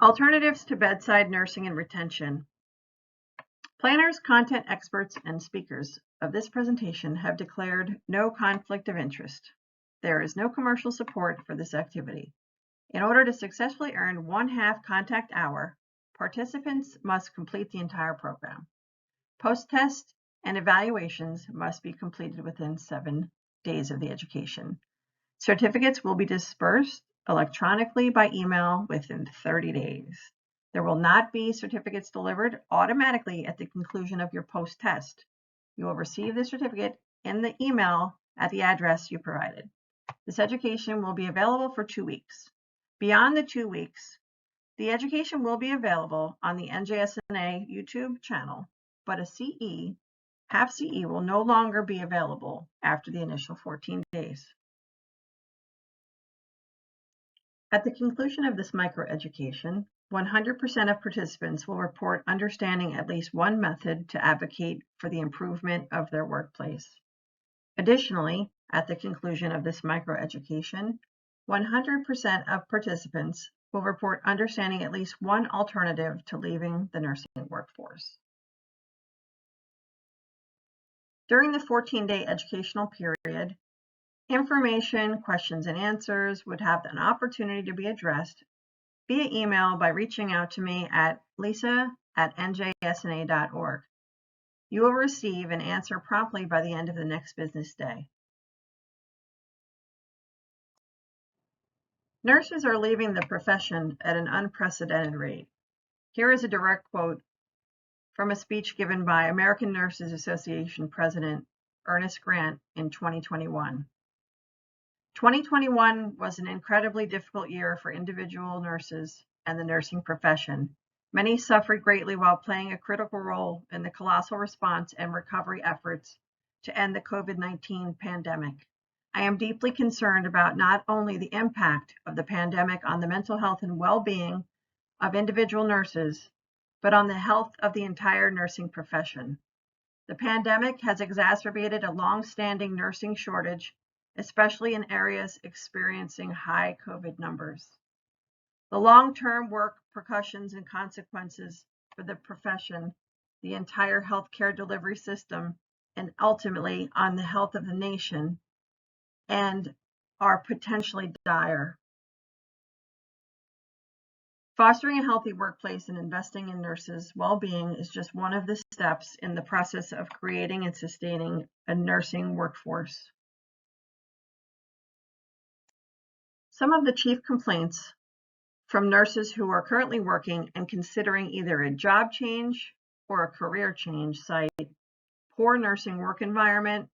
Alternatives to bedside nursing and retention. Planners, content experts, and speakers of this presentation have declared no conflict of interest. There is no commercial support for this activity. In order to successfully earn 1/2 contact hour, participants must complete the entire program. Post-test and evaluations must be completed within 7 days of the education. Certificates will be dispersed electronically by email within 30 days. There will not be certificates delivered automatically at the conclusion of your post-test. You will receive the certificate in the email at the address you provided. This education will be available for 2 weeks. Beyond the 2 weeks, the education will be available on the NJSNA YouTube channel, but a CE, half CE, will no longer be available after the initial 14 days. At the conclusion of this microeducation, 100% of participants will report understanding at least one method to advocate for the improvement of their workplace. Additionally, at the conclusion of this microeducation, 100% of participants will report understanding at least one alternative to leaving the nursing workforce. During the 14-day educational period, information, questions, and answers would have an opportunity to be addressed via email by reaching out to me at lisa@njsna.org. You will receive an answer promptly by the end of the next business day. Nurses are leaving the profession at an unprecedented rate. Here is a direct quote from a speech given by American Nurses Association President Ernest Grant in 2021. 2021 was an incredibly difficult year for individual nurses and the nursing profession. Many suffered greatly while playing a critical role in the colossal response and recovery efforts to end the COVID-19 pandemic. I am deeply concerned about not only the impact of the pandemic on the mental health and well-being of individual nurses, but on the health of the entire nursing profession. The pandemic has exacerbated a long-standing nursing shortage, especially in areas experiencing high COVID numbers. The long-term work repercussions and consequences for the profession, the entire healthcare delivery system, and ultimately on the health of the nation, and are potentially dire. Fostering a healthy workplace and investing in nurses' well-being is just one of the steps in the process of creating and sustaining a nursing workforce. Some of the chief complaints from nurses who are currently working and considering either a job change or a career change cite poor nursing work environment,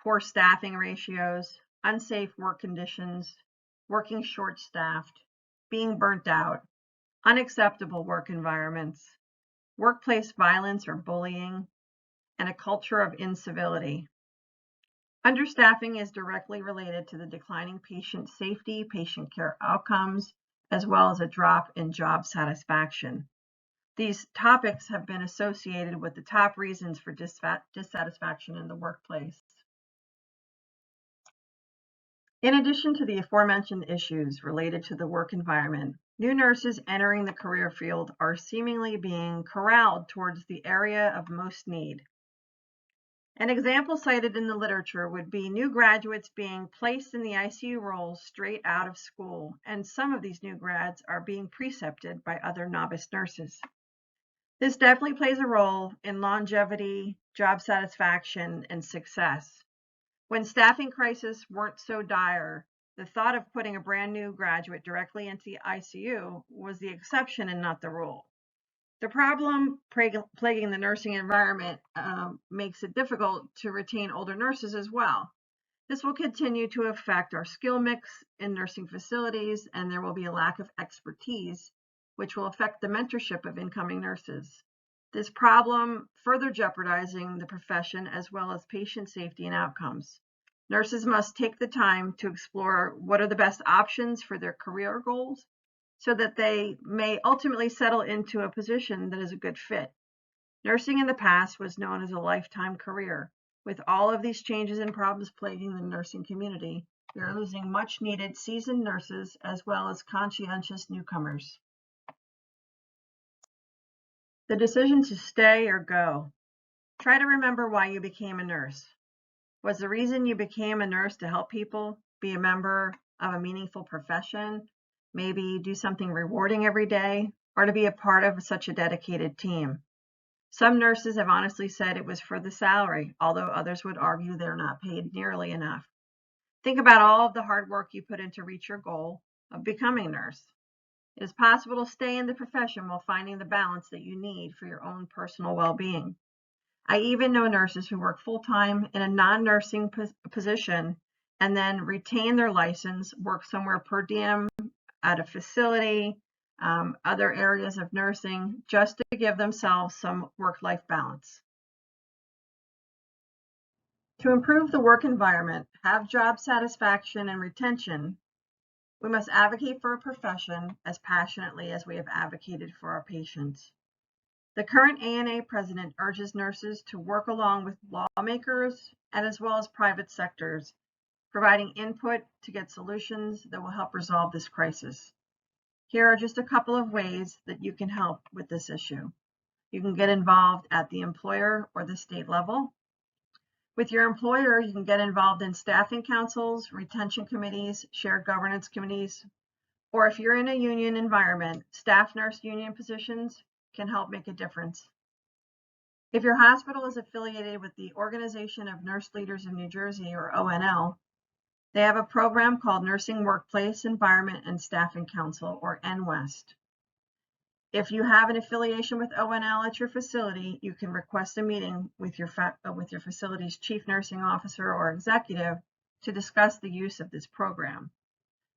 poor staffing ratios, unsafe work conditions, working short-staffed, being burnt out, unacceptable work environments, workplace violence or bullying, and a culture of incivility. Understaffing is directly related to the declining patient safety, patient care outcomes, as well as a drop in job satisfaction. These topics have been associated with the top reasons for dissatisfaction in the workplace. In addition to the aforementioned issues related to the work environment, new nurses entering the career field are seemingly being corralled towards the area of most need. An example cited in the literature would be new graduates being placed in the ICU roles straight out of school, and some of these new grads are being precepted by other novice nurses. This definitely plays a role in longevity, job satisfaction, and success. When staffing crises weren't so dire, the thought of putting a brand new graduate directly into the ICU was the exception and not the rule. The problem plaguing the nursing environment makes it difficult to retain older nurses as well. This will continue to affect our skill mix in nursing facilities, and there will be a lack of expertise, which will affect the mentorship of incoming nurses. This problem further jeopardizing the profession as well as patient safety and outcomes. Nurses must take the time to explore what are the best options for their career goals, so that they may ultimately settle into a position that is a good fit. Nursing in the past was known as a lifetime career. With all of these changes and problems plaguing the nursing community, we are losing much needed seasoned nurses as well as conscientious newcomers. The decision to stay or go. Try to remember why you became a nurse. Was the reason you became a nurse to help people, be a member of a meaningful profession, maybe do something rewarding every day, or to be a part of such a dedicated team? Some nurses have honestly said it was for the salary, although others would argue they're not paid nearly enough. Think about all of the hard work you put in to reach your goal of becoming a nurse. It is possible to stay in the profession while finding the balance that you need for your own personal well-being. I even know nurses who work full-time in a non-nursing position and then retain their license, work somewhere per diem at a facility, other areas of nursing, just to give themselves some work-life balance. To improve the work environment, have job satisfaction and retention, we must advocate for a profession as passionately as we have advocated for our patients. The current ANA president urges nurses to work along with lawmakers and as well as private sectors, providing input to get solutions that will help resolve this crisis. Here are just a couple of ways that you can help with this issue. You can get involved at the employer or the state level. With your employer, you can get involved in staffing councils, retention committees, shared governance committees, or if you're in a union environment, staff nurse union positions can help make a difference. If your hospital is affiliated with the Organization of Nurse Leaders of New Jersey, or ONL, they have a program called Nursing Workplace Environment and Staffing Council, or NWEST. If you have an affiliation with ONL at your facility, you can request a meeting with your facility's chief nursing officer or executive to discuss the use of this program.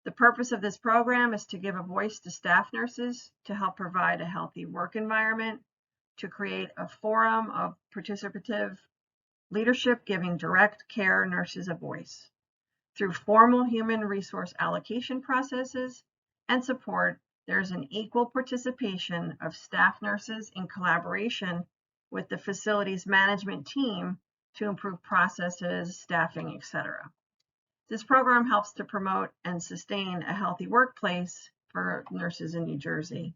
The purpose of this program is to give a voice to staff nurses to help provide a healthy work environment, to create a forum of participative leadership giving direct care nurses a voice. Through formal human resource allocation processes and support, there's an equal participation of staff nurses in collaboration with the facility's management team to improve processes, staffing, etc. This program helps to promote and sustain a healthy workplace for nurses in New Jersey.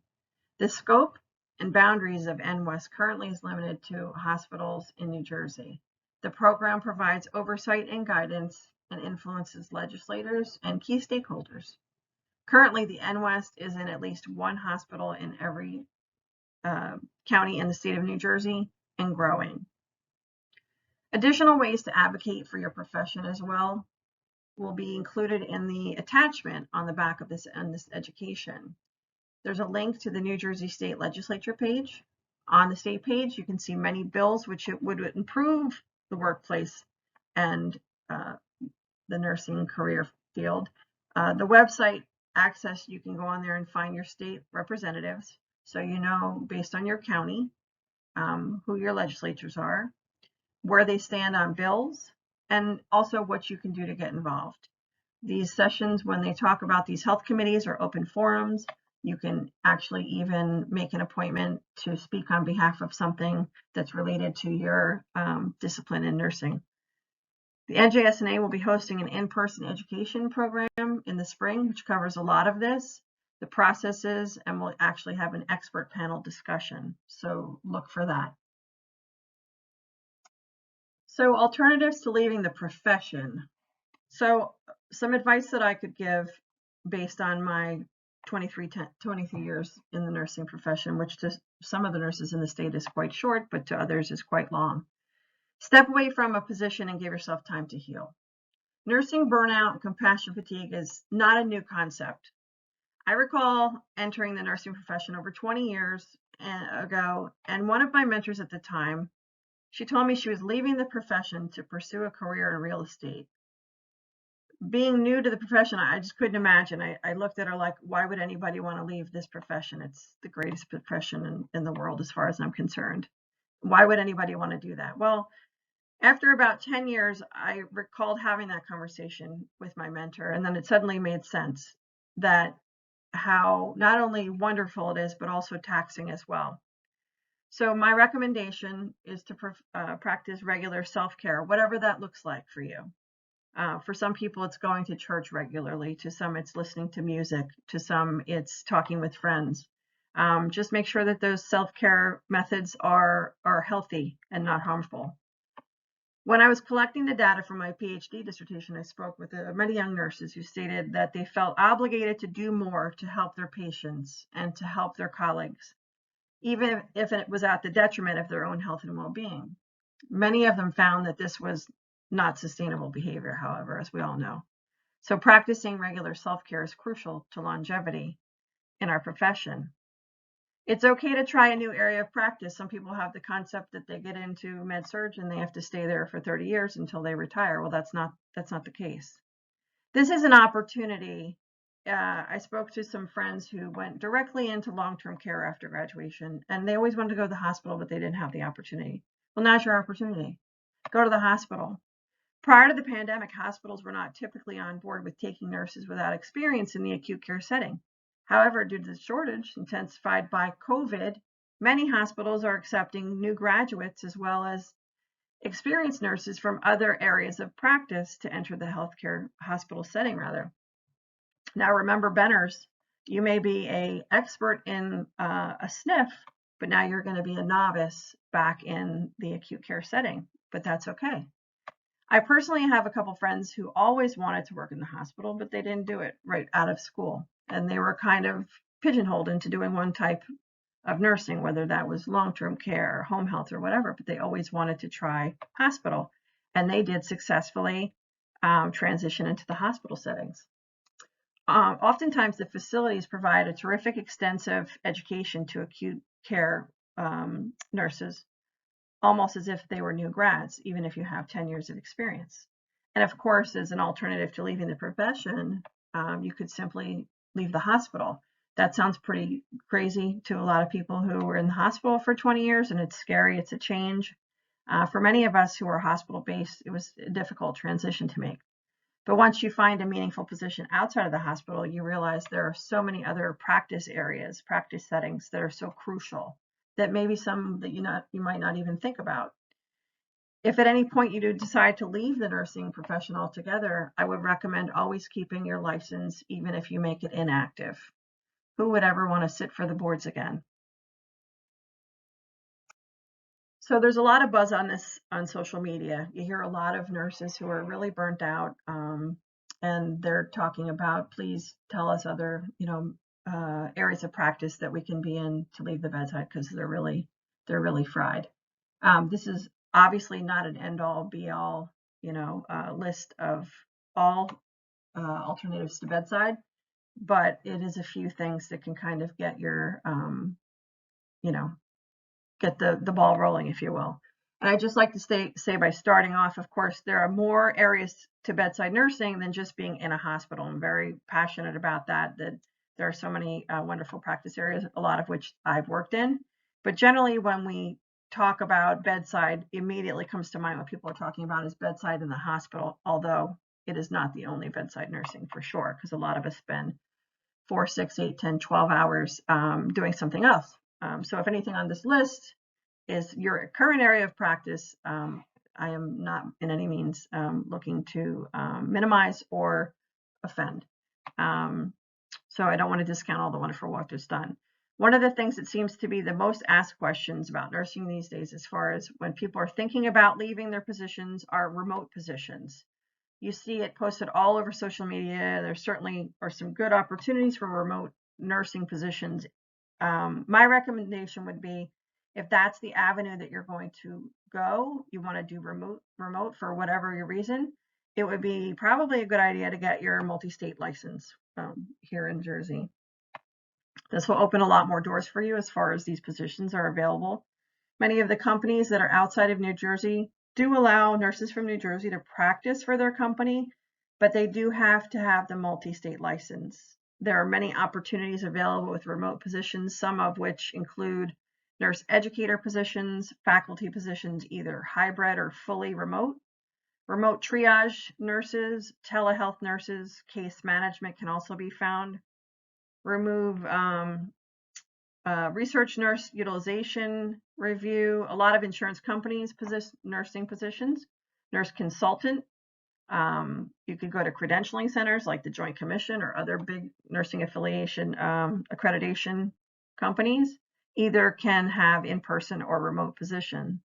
The scope and boundaries of NWEST currently is limited to hospitals in New Jersey. The program provides oversight and guidance and influences legislators and key stakeholders. Currently, the NWEST is in at least one hospital in every county in the state of New Jersey and growing. Additional ways to advocate for your profession as well will be included in the attachment on the back of this education. There's a link to the New Jersey State Legislature page. On the state page, you can see many bills which would improve the workplace and the nursing career field. The website access, you can go on there and find your state representatives, so you know based on your county who your legislatures are, where they stand on bills, and also what you can do to get involved. These sessions, when they talk about these health committees or open forums, you can actually even make an appointment to speak on behalf of something that's related to your discipline in nursing. The NJSNA will be hosting an in-person education program in the spring, which covers a lot of this, the processes, and we'll actually have an expert panel discussion. So look for that. So alternatives to leaving the profession. So some advice that I could give based on my 23 years in the nursing profession, which to some of the nurses in the state is quite short, but to others is quite long. Step away from a position and give yourself time to heal. Nursing burnout and compassion fatigue is not a new concept. I recall entering the nursing profession over 20 years ago, and one of my mentors at the time, she told me she was leaving the profession to pursue a career in real estate. Being new to the profession, I just couldn't imagine. I looked at her like, why would anybody want to leave this profession? It's the greatest profession in the world as far as I'm concerned. Why would anybody want to do that? Well, after about 10 years, I recalled having that conversation with my mentor, and then it suddenly made sense that how not only wonderful it is, but also taxing as well. So my recommendation is to practice regular self-care, whatever that looks like for you. For some people, it's going to church regularly. To some, it's listening to music. To some, it's talking with friends. Just make sure that those self-care methods are healthy and not harmful. When I was collecting the data for my PhD dissertation, I spoke with many young nurses who stated that they felt obligated to do more to help their patients and to help their colleagues, even if it was at the detriment of their own health and well-being. Many of them found that this was not sustainable behavior, however, as we all know. So practicing regular self-care is crucial to longevity in our profession. It's okay to try a new area of practice. Some people have the concept that they get into med surg and they have to stay there for 30 years until they retire. Well, that's not the case. This is an opportunity. I spoke to some friends who went directly into long-term care after graduation, and they always wanted to go to the hospital, but they didn't have the opportunity. Well, now's your opportunity. Go to the hospital. Prior to the pandemic, hospitals were not typically on board with taking nurses without experience in the acute care setting. However, due to the shortage intensified by COVID, many hospitals are accepting new graduates as well as experienced nurses from other areas of practice to enter the healthcare hospital setting rather. Now remember, Benners, you may be an expert in a sniff, but now you're going to be a novice back in the acute care setting, but that's okay. I personally have a couple friends who always wanted to work in the hospital, but they didn't do it right out of school. And they were kind of pigeonholed into doing one type of nursing, whether that was long-term care, or home health, or whatever, but they always wanted to try hospital. And they did successfully transition into the hospital settings. Oftentimes, the facilities provide a terrific extensive education to acute care nurses, almost as if they were new grads, even if you have 10 years of experience. And of course, as an alternative to leaving the profession, you could simply leave the hospital. That sounds pretty crazy to a lot of people who were in the hospital for 20 years, and it's scary, it's a change. For many of us who are hospital-based, it was a difficult transition to make. But once you find a meaningful position outside of the hospital, you realize there are so many other practice areas, practice settings that are so crucial that maybe some that you might not even think about. If at any point you do decide to leave the nursing profession altogether, I would recommend always keeping your license, even if you make it inactive. Who would ever want to sit for the boards again? So there's a lot of buzz on this on social media. You hear a lot of nurses who are really burnt out, and they're talking about, please tell us other, areas of practice that we can be in to leave the bedside because they're really fried. This is obviously not an end-all, be-all, list of all alternatives to bedside, but it is a few things that can kind of get your, you know, get the ball rolling, if you will. And I just like to say by starting off, of course, there are more areas to bedside nursing than just being in a hospital. I'm very passionate about that there are so many wonderful practice areas, a lot of which I've worked in. But generally, when we talk about bedside, immediately comes to mind what people are talking about is bedside in the hospital, although it is not the only bedside nursing for sure, because a lot of us spend 4, 6, 8, 10, 12 hours doing something else. So if anything on this list is your current area of practice, I am not in any means looking to minimize or offend. So I don't want to discount all the wonderful work that's done. One of the things that seems to be the most asked questions about nursing these days, as far as when people are thinking about leaving their positions, are remote positions. You see it posted all over social media. There certainly are some good opportunities for remote nursing positions. My recommendation would be, if that's the avenue that you're going to go, you want to do remote for whatever your reason, it would be probably a good idea to get your multi-state license here in Jersey. This will open a lot more doors for you as far as these positions are available. Many of the companies that are outside of New Jersey do allow nurses from New Jersey to practice for their company, but they do have to have the multi-state license. There are many opportunities available with remote positions, some of which include nurse educator positions, faculty positions, either hybrid or fully remote. Remote triage nurses, telehealth nurses, case management can also be found. Research nurse utilization review, a lot of insurance companies nursing positions, nurse consultant. You could go to credentialing centers like the Joint Commission or other big nursing affiliation accreditation companies either can have in-person or remote position.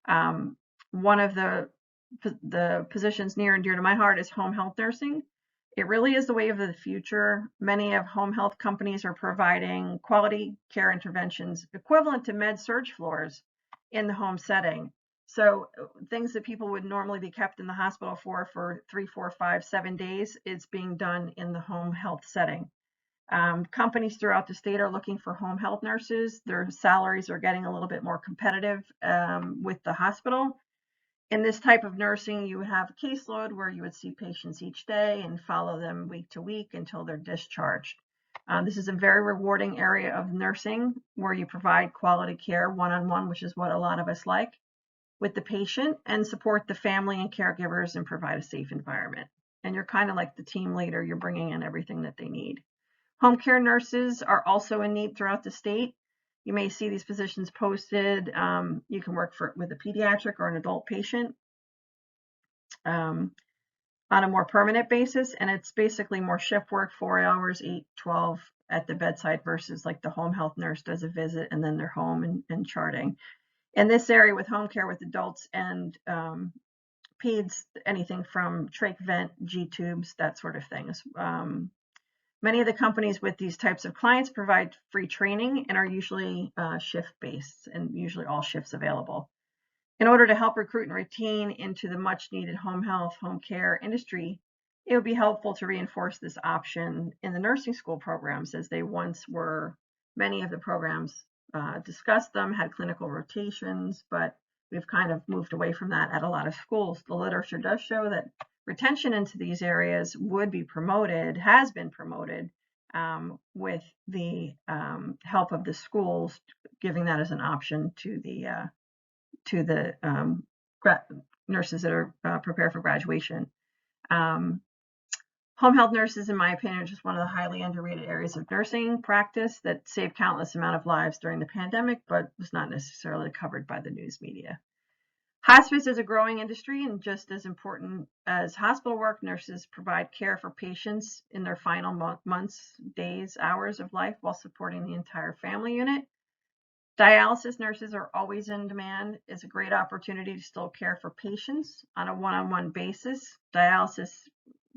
One of the positions near and dear to my heart is home health nursing. It really is the wave of the future. Many of home health companies are providing quality care interventions equivalent to med-surg floors in the home setting. So things that people would normally be kept in the hospital for 3, 4, 5, 7 days, it's being done in the home health setting. Companies throughout the state are looking for home health nurses. Their salaries are getting a little bit more competitive with the hospital. In this type of nursing, you would have a caseload where you would see patients each day and follow them week to week until they're discharged. This is a very rewarding area of nursing where you provide quality care one-on-one, which is what a lot of us like, with the patient, and support the family and caregivers and provide a safe environment. And you're kind of like the team leader. You're bringing in everything that they need. Home care nurses are also in need throughout the state. You may see these positions posted. You can work with a pediatric or an adult patient on a more permanent basis, and it's basically more shift work, 4 hours, 8, 12 at the bedside versus like the home health nurse does a visit and then they're home and charting. In this area with home care with adults and peds, anything from trach vent, G tubes, that sort of things. Many of the companies with these types of clients provide free training and are usually shift-based and usually all shifts available. In order to help recruit and retain into the much-needed home health, home care industry, it would be helpful to reinforce this option in the nursing school programs, as they once were. Many of the programs discussed them, had clinical rotations, but we've kind of moved away from that at a lot of schools. The literature does show that retention into these areas would be promoted, has been promoted, with the help of the schools, giving that as an option to the nurses that are prepare for graduation. Home health nurses, in my opinion, are just one of the highly underrated areas of nursing practice that saved countless amount of lives during the pandemic, but was not necessarily covered by the news media. Hospice is a growing industry, and just as important as hospital work, nurses provide care for patients in their final months, days, hours of life while supporting the entire family unit. Dialysis nurses are always in demand. It's a great opportunity to still care for patients on a one-on-one basis. Dialysis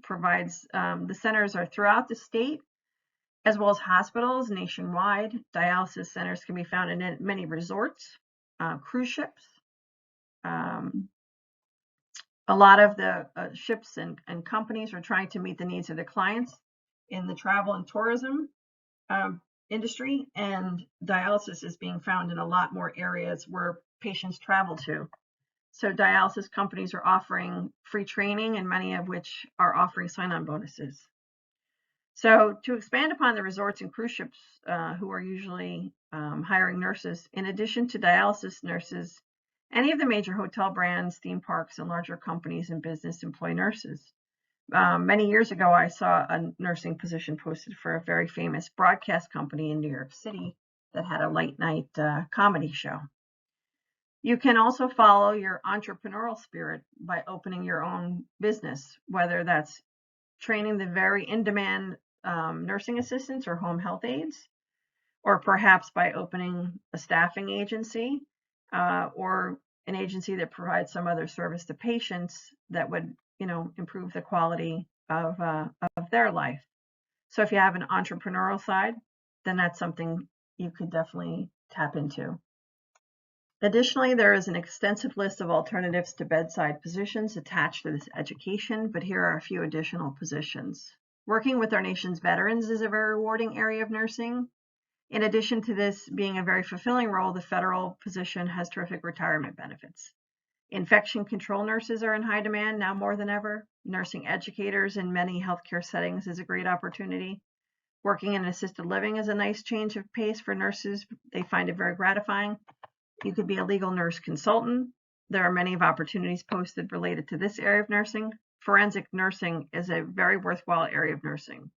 provides, the centers are throughout the state, as well as hospitals nationwide. Dialysis centers can be found in many resorts, cruise ships. A lot of the ships and companies are trying to meet the needs of their clients in the travel and tourism industry, and dialysis is being found in a lot more areas where patients travel to. So dialysis companies are offering free training, and many of which are offering sign-on bonuses. So to expand upon the resorts and cruise ships who are usually hiring nurses, in addition to dialysis nurses, any of the major hotel brands, theme parks, and larger companies in business employ nurses. Many years ago, I saw a nursing position posted for a very famous broadcast company in New York City that had a late night comedy show. You can also follow your entrepreneurial spirit by opening your own business, whether that's training the very in-demand nursing assistants or home health aides, or perhaps by opening a staffing agency or an agency that provides some other service to patients that would, improve the quality of their life. So if you have an entrepreneurial side, then that's something you could definitely tap into. Additionally, there is an extensive list of alternatives to bedside positions attached to this education, but here are a few additional positions. Working with our nation's veterans is a very rewarding area of nursing. In addition to this being a very fulfilling role, the federal position has terrific retirement benefits. Infection control nurses are in high demand now more than ever. Nursing educators in many healthcare settings is a great opportunity. Working in assisted living is a nice change of pace for nurses. They find it very gratifying. You could be a legal nurse consultant. There are many opportunities posted related to this area of nursing. Forensic nursing is a very worthwhile area of nursing.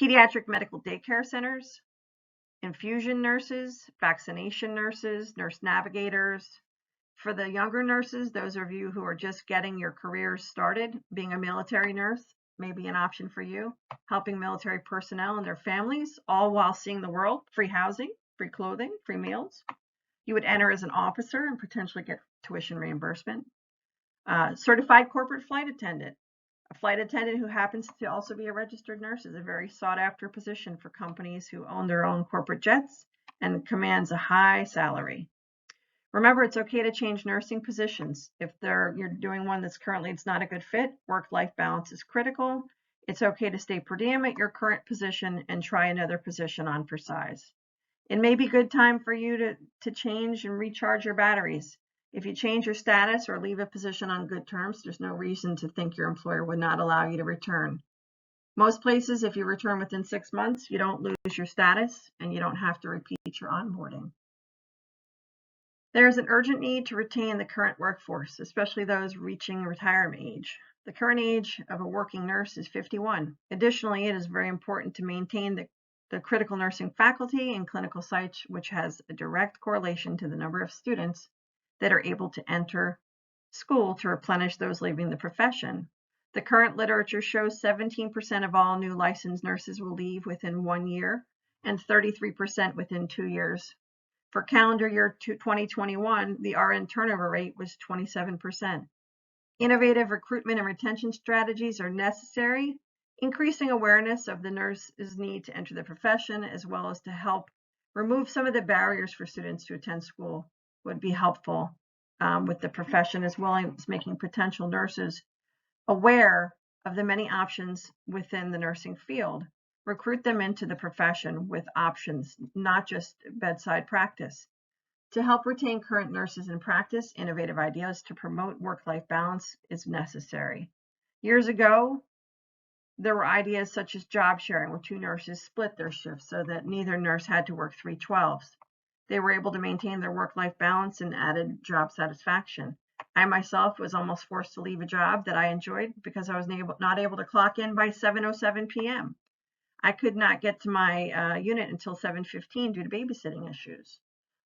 Pediatric medical daycare centers, infusion nurses, vaccination nurses, nurse navigators. For the younger nurses, those of you who are just getting your careers started, being a military nurse may be an option for you. Helping military personnel and their families, all while seeing the world, free housing, free clothing, free meals. You would enter as an officer and potentially get tuition reimbursement. Certified corporate flight attendant. A flight attendant who happens to also be a registered nurse is a very sought after position for companies who own their own corporate jets and commands a high salary. Remember, it's okay to change nursing positions. If you're doing one that's currently it's not a good fit, work-life balance is critical. It's okay to stay per diem at your current position and try another position on for size. It may be a good time for you to change and recharge your batteries. If you change your status or leave a position on good terms, there's no reason to think your employer would not allow you to return. Most places, if you return within 6 months, you don't lose your status and you don't have to repeat your onboarding. There is an urgent need to retain the current workforce, especially those reaching retirement age. The current age of a working nurse is 51. Additionally, it is very important to maintain the critical nursing faculty and clinical sites, which has a direct correlation to the number of students that are able to enter school to replenish those leaving the profession. The current literature shows 17% of all new licensed nurses will leave within 1 year and 33% within 2 years. For calendar year 2021, the RN turnover rate was 27%. Innovative recruitment and retention strategies are necessary. Increasing awareness of the nurse's need to enter the profession, as well as to help remove some of the barriers for students to attend school, would be helpful with the profession, as well as making potential nurses aware of the many options within the nursing field. Recruit them into the profession with options, not just bedside practice. To help retain current nurses in practice, innovative ideas to promote work-life balance is necessary. Years ago, there were ideas such as job sharing, where 2 nurses split their shifts so that neither nurse had to work 3 12s. They were able to maintain their work-life balance and added job satisfaction. I myself was almost forced to leave a job that I enjoyed because I was not able to clock in by 7:07 p.m. I could not get to my unit until 7:15 due to babysitting issues.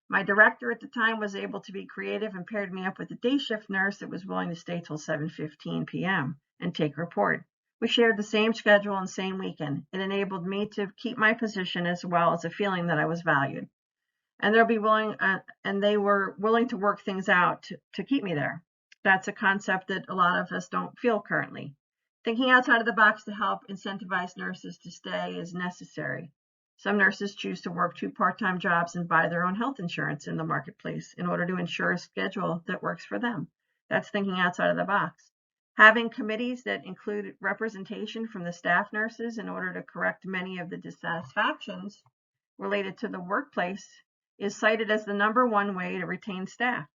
My director at the time was able to be creative and paired me up with a day shift nurse that was willing to stay till 7:15 p.m. and take a report. We shared the same schedule and same weekend. It enabled me to keep my position as well as a feeling that I was valued. And they were willing to work things out to keep me there. That's a concept that a lot of us don't feel currently. Thinking outside of the box to help incentivize nurses to stay is necessary. Some nurses choose to work 2 part-time jobs and buy their own health insurance in the marketplace in order to ensure a schedule that works for them. That's thinking outside of the box. Having committees that include representation from the staff nurses in order to correct many of the dissatisfactions related to the workplace is cited as the #1 way to retain staff.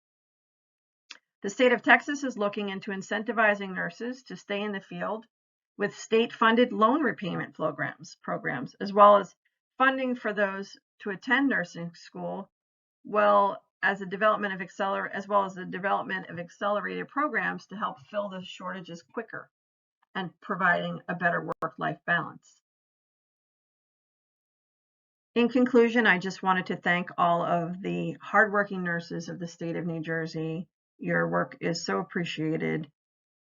The state of Texas is looking into incentivizing nurses to stay in the field with state-funded loan repayment programs, as well as funding for those to attend nursing school, as the development of accelerated programs to help fill the shortages quicker and providing a better work-life balance. In conclusion, I just wanted to thank all of the hardworking nurses of the state of New Jersey. Your work is so appreciated.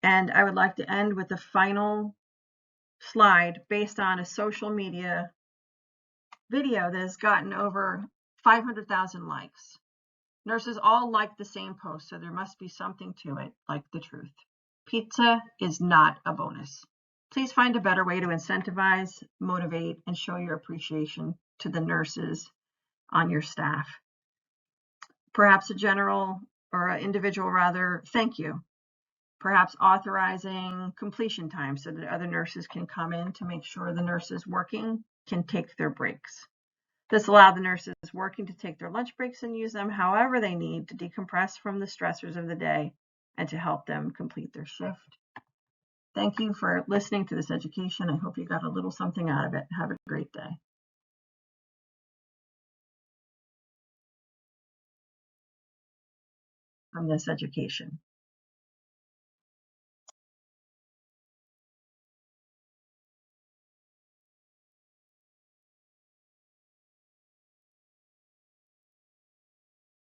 And I would like to end with a final slide based on a social media video that has gotten over 500,000 likes. Nurses all like the same post, so there must be something to it, like the truth. Pizza is not a bonus. Please find a better way to incentivize, motivate, and show your appreciation to the nurses on your staff. Perhaps a general or an individual rather, thank you. Perhaps authorizing completion time so that other nurses can come in to make sure the nurses working can take their breaks. This allows the nurses working to take their lunch breaks and use them however they need to decompress from the stressors of the day and to help them complete their shift. Thank you for listening to this education. I hope you got a little something out of it. Have a great day. From this education.